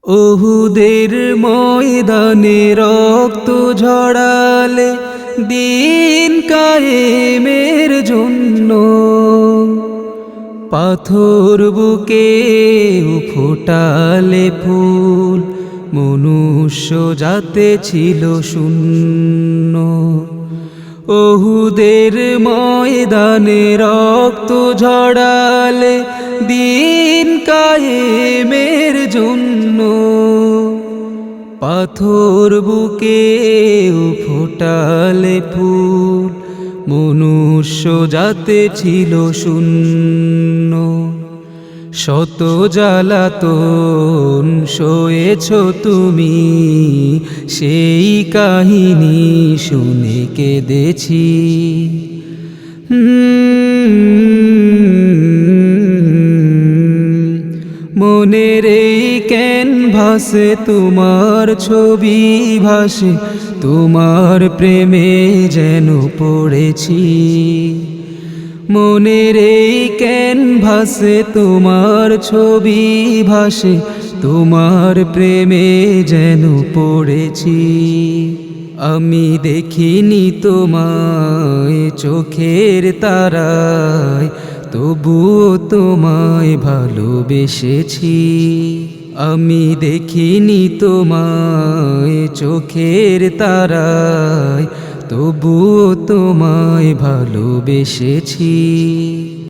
ওহুদের ময়দানে রক্ত ঝরালে দিন কায়েমের জন্য, পাথর বুকে ফোটালে ফুল, মনুষ্য জাতে ছিল শূন্য। ওহুদের ময়দানে রক্ত ঝরালে দিন কায়েমের জন্য, পাথর বুকে ফোটালে ফুল, মনুষ্য জাতে ছিল শূন্য। শত জ্বালাতন সয়েছ তুমি, সেই কাহিনী শুনে কেঁদেছি। মনের এই ক্যানভাসে তোমার ছবি ভাসে, তোমার প্রেমে যেন পড়েছি। মনের এই ক্যানভাসে তোমার ছবি ভাসে, তোমার প্রেমে যেন পড়েছি। আমি দেখিনি তোমায় চোখের তারায়, তবুও তোমায় ভালোবেসেছি। আমি দেখিনি তোমায় চোখের তারায়, তবুও তোমায় ভালোবেসেছি।